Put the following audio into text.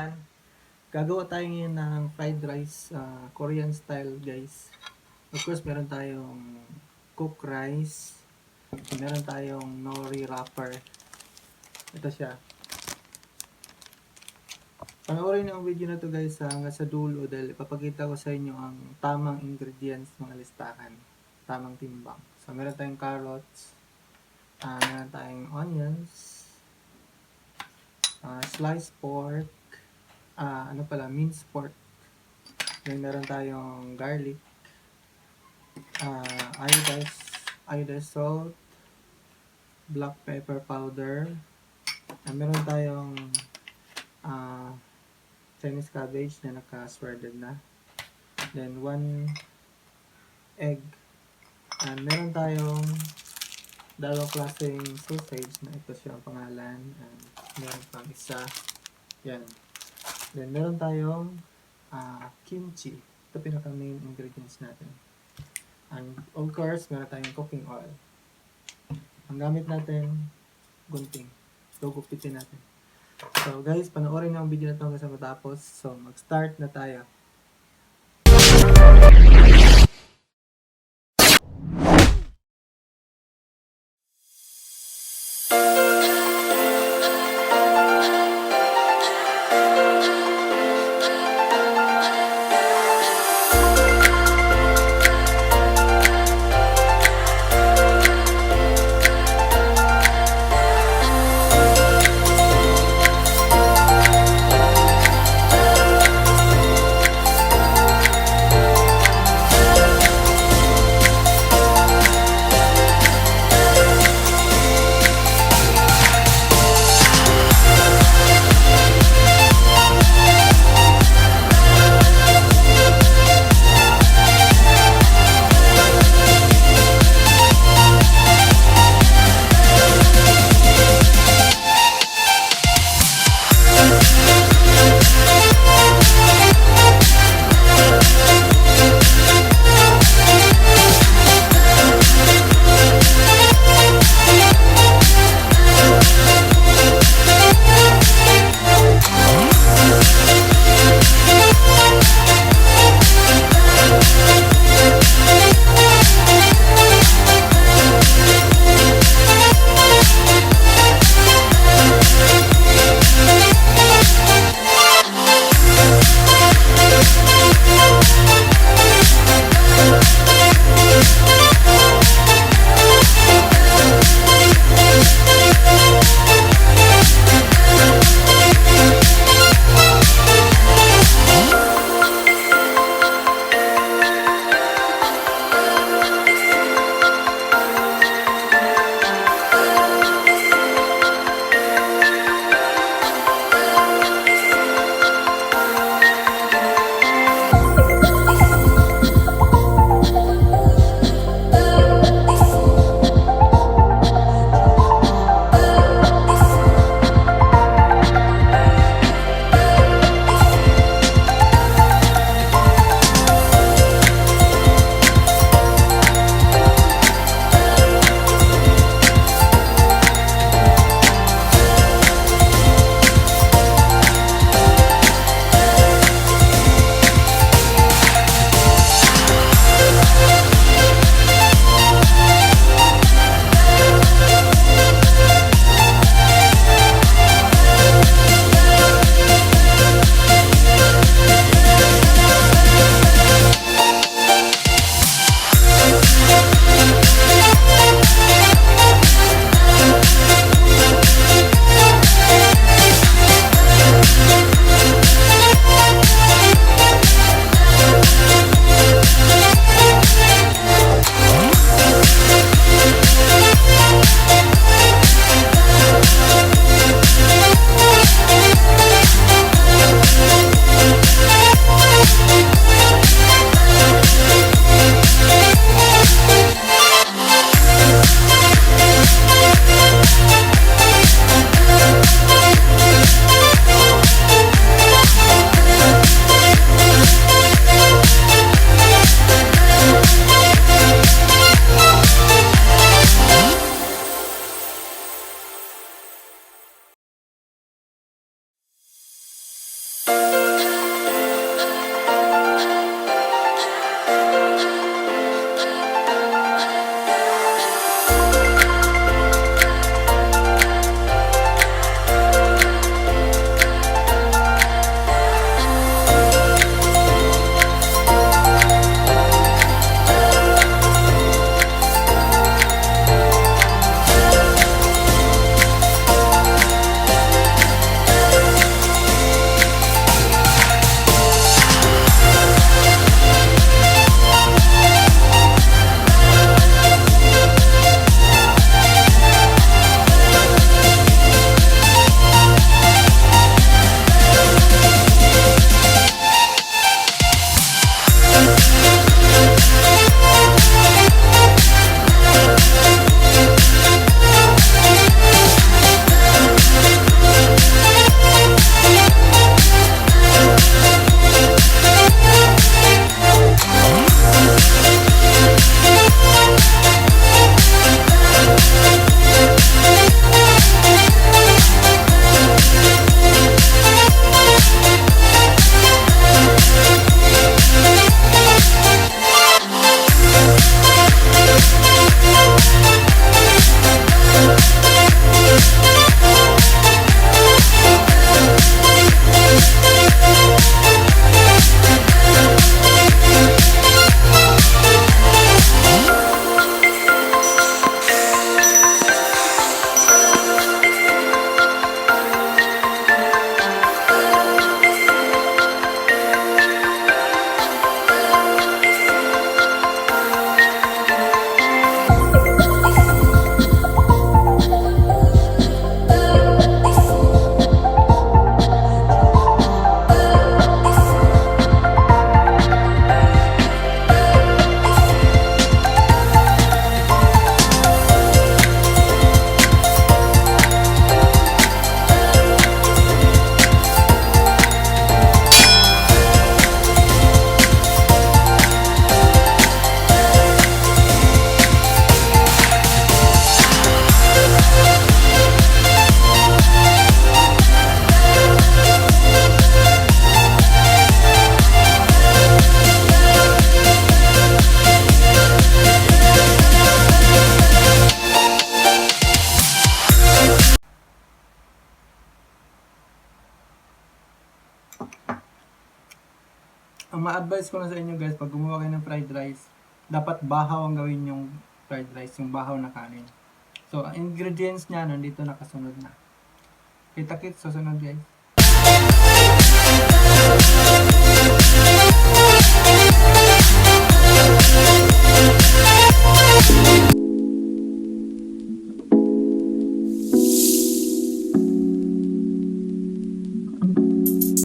Ayan. Gagawa tayo ngayon ng fried rice, Korean style guys. Of course, meron tayong cooked rice. Meron tayong nori wrapper. Ito siya. Panoorin niyo ang video na to guys hanggang sa dulo dahil ipapakita ko sa inyo ang tamang ingredients, mga listahan. Tamang timbang. So, meron tayong carrots. Meron tayong onions. Sliced pork. Minced pork. Then meron tayong garlic. Iodized salt. Black pepper powder. Meron tayong Chinese cabbage na naka-shredded na. Then 1 egg. And meron tayong dalawang klaseng sausage na ito siya ang pangalan. And meron pang isa. Yan. Then meron tayong kimchi. Ito pinaka main ingredients natin. And of course, meron tayong cooking oil. Ang gamit natin, gunting. So, gupitin natin. So guys, panoorin nyo ang video na ito hanggang sa matapos. So, mag-start na tayo. ang ma-advise ko na sa inyo guys, pag gumawa kayo ng fried rice, dapat bahaw ang gawin yung fried rice, yung bahaw na kanin. So, ang ingredients niya, nandito nakasunod na. Kita-kits, susunod guys.